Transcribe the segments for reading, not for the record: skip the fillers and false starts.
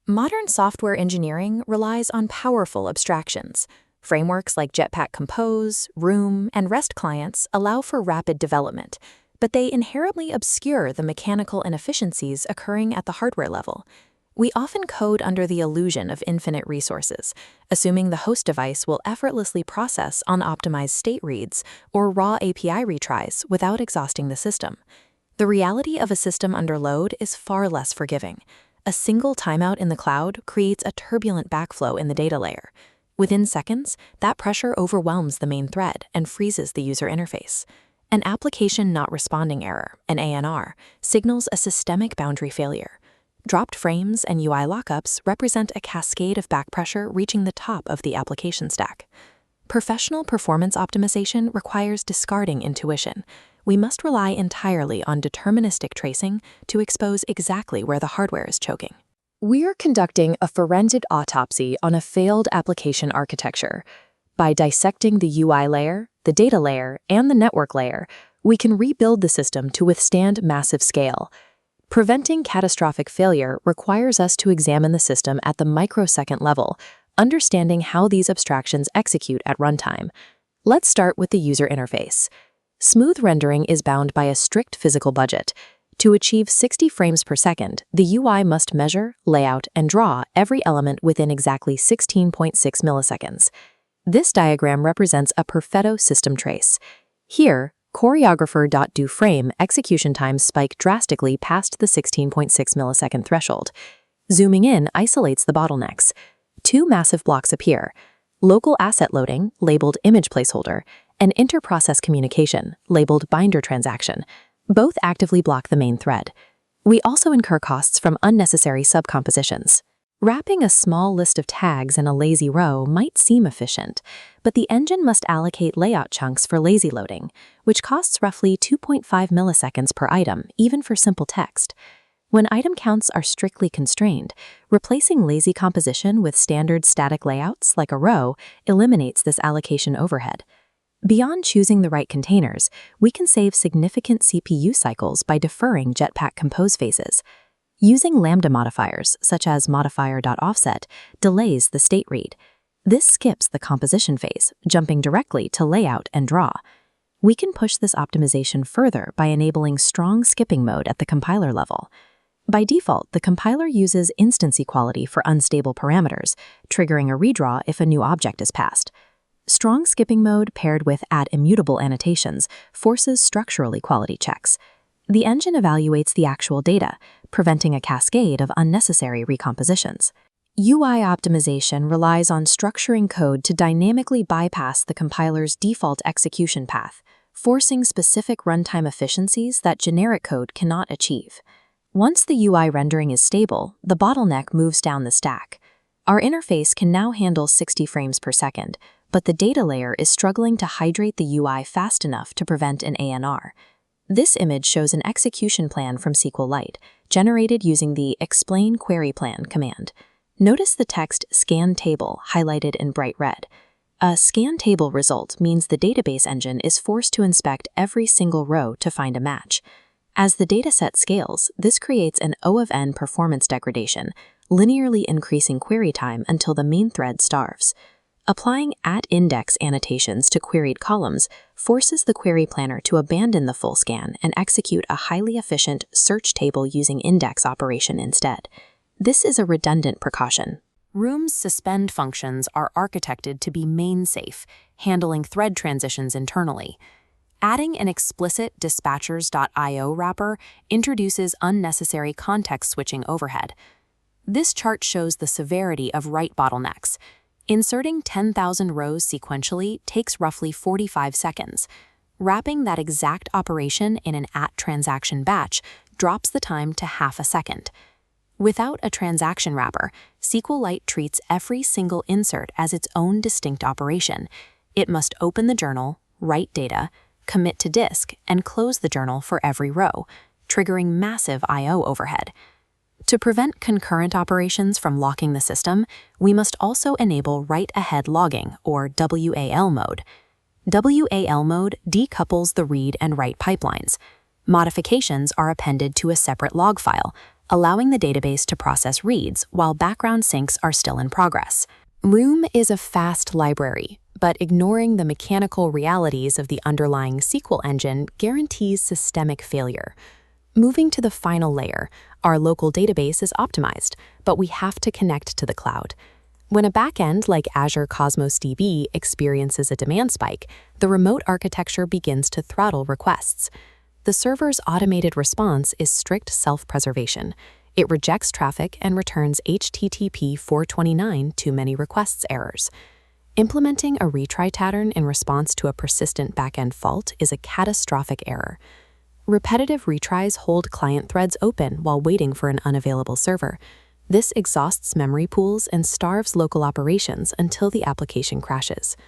Modern software engineering relies on powerful abstractions. Frameworks like Jetpack Compose, Room, and REST clients allow for rapid development, but they inherently obscure the mechanical inefficiencies occurring at the hardware level. We often code under the illusion of infinite resources, assuming the host device will effortlessly process unoptimized state reads or raw API retries without exhausting the system. The reality of a system under load is far less forgiving. A single timeout in the cloud creates a turbulent backflow in the data layer. Within seconds, that pressure overwhelms the main thread and freezes the user interface. An application not responding error, an ANR, signals a systemic boundary failure. Dropped frames and UI lockups represent a cascade of back pressure reaching the top of the application stack. Professional performance optimization requires discarding intuition. We must rely entirely on deterministic tracing to expose exactly where the hardware is choking. We are conducting a forensic autopsy on a failed application architecture. By dissecting the UI layer, the data layer, and the network layer, we can rebuild the system to withstand massive scale. Preventing catastrophic failure requires us to examine the system at the microsecond level, understanding how these abstractions execute at runtime. Let's start with the user interface. Smooth rendering is bound by a strict physical budget. To achieve 60 frames per second, the UI must measure, layout, and draw every element within exactly 16.6 milliseconds. This diagram represents a perfetto system trace. Here, choreographer.doFrame execution times spike drastically past the 16.6 millisecond threshold. Zooming in isolates the bottlenecks. Two massive blocks appear: local asset loading, labeled image placeholder, and inter-process communication, labeled binder transaction. Both actively block the main thread. We also incur costs from unnecessary subcompositions. Wrapping a small list of tags in a lazy row might seem efficient, but the engine must allocate layout chunks for lazy loading, which costs roughly 2.5 milliseconds per item, even for simple text. When item counts are strictly constrained, replacing lazy composition with standard static layouts like a row eliminates this allocation overhead. Beyond choosing the right containers, we can save significant CPU cycles by deferring Jetpack Compose phases. Using Lambda modifiers, such as modifier.offset, delays the state read. This skips the composition phase, jumping directly to layout and draw. We can push this optimization further by enabling strong skipping mode at the compiler level. By default, the compiler uses instance equality for unstable parameters, triggering a redraw if a new object is passed. Strong skipping mode paired with @immutable annotations forces structural equality checks. The engine evaluates the actual data, preventing a cascade of unnecessary recompositions. UI optimization relies on structuring code to dynamically bypass the compiler's default execution path, forcing specific runtime efficiencies that generic code cannot achieve. Once the UI rendering is stable, the bottleneck moves down the stack. Our interface can now handle 60 frames per second, but the data layer is struggling to hydrate the UI fast enough to prevent an ANR. This image shows an execution plan from SQLite, generated using the explain query plan command. Notice the text scan table highlighted in bright red. A scan table result means the database engine is forced to inspect every single row to find a match. As the dataset scales, this creates an O of n performance degradation, linearly increasing query time until the main thread starves. Applying @index annotations to queried columns forces the query planner to abandon the full scan and execute a highly efficient search table using index operation instead. This is a redundant precaution. Room's suspend functions are architected to be main-safe, handling thread transitions internally. Adding an explicit dispatchers.io wrapper introduces unnecessary context switching overhead. This chart shows the severity of write bottlenecks. Inserting 10,000 rows sequentially takes roughly 45 seconds. Wrapping that exact operation in an @transaction batch drops the time to half a second. Without a transaction wrapper, SQLite treats every single insert as its own distinct operation. It must open the journal, write data, commit to disk, and close the journal for every row, triggering massive I/O overhead. To prevent concurrent operations from locking the system, we must also enable write-ahead logging, or WAL mode. WAL mode decouples the read and write pipelines. Modifications are appended to a separate log file, allowing the database to process reads while background syncs are still in progress. Room is a fast library, but ignoring the mechanical realities of the underlying SQL engine guarantees systemic failure. Moving to the final layer, our local database is optimized, but we have to connect to the cloud. When a backend like Azure Cosmos DB experiences a demand spike, the remote architecture begins to throttle requests. The server's automated response is strict self-preservation. It rejects traffic and returns HTTP 429 too many requests errors. Implementing a retry pattern in response to a persistent backend fault is a catastrophic error. Repetitive retries hold client threads open while waiting for an unavailable server. This exhausts memory pools and starves local operations until the application crashes.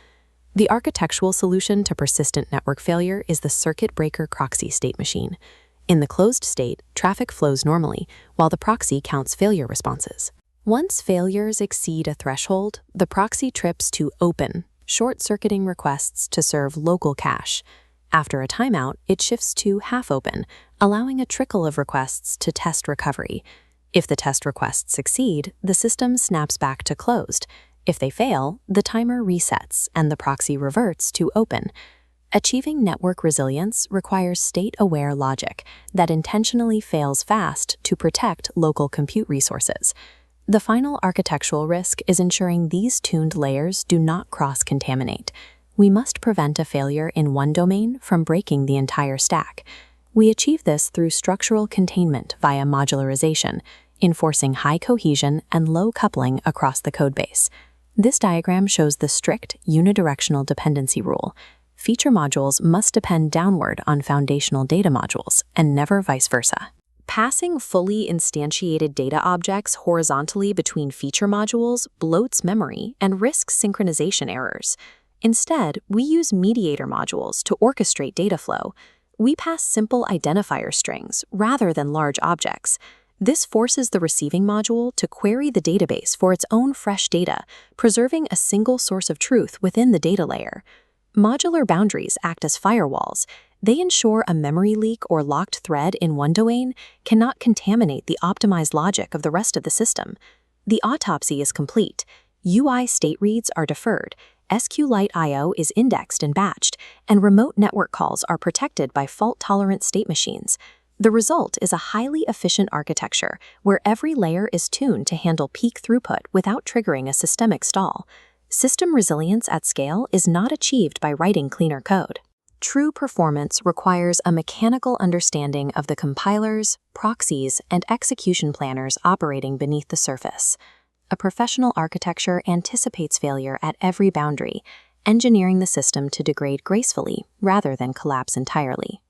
The architectural solution to persistent network failure is the circuit breaker proxy state machine. In the closed state, traffic flows normally, while the proxy counts failure responses. Once failures exceed a threshold, the proxy trips to open, short-circuiting requests to serve local cache. After a timeout, it shifts to half-open, allowing a trickle of requests to test recovery. If the test requests succeed, the system snaps back to closed. If they fail, the timer resets and the proxy reverts to open. Achieving network resilience requires state-aware logic that intentionally fails fast to protect local compute resources. The final architectural risk is ensuring these tuned layers do not cross-contaminate. We must prevent a failure in one domain from breaking the entire stack. We achieve this through structural containment via modularization, enforcing high cohesion and low coupling across the codebase. This diagram shows the strict unidirectional dependency rule. Feature modules must depend downward on foundational data modules, and never vice versa. Passing fully instantiated data objects horizontally between feature modules bloats memory and risks synchronization errors. Instead, we use mediator modules to orchestrate data flow. We pass simple identifier strings rather than large objects. This forces the receiving module to query the database for its own fresh data, preserving a single source of truth within the data layer. Modular boundaries act as firewalls. They ensure a memory leak or locked thread in one domain cannot contaminate the optimized logic of the rest of the system. The autopsy is complete. UI state reads are deferred, SQLite I/O is indexed and batched, and remote network calls are protected by fault-tolerant state machines. The result is a highly efficient architecture where every layer is tuned to handle peak throughput without triggering a systemic stall. System resilience at scale is not achieved by writing cleaner code. True performance requires a mechanical understanding of the compilers, proxies, and execution planners operating beneath the surface. A professional architecture anticipates failure at every boundary, engineering the system to degrade gracefully rather than collapse entirely.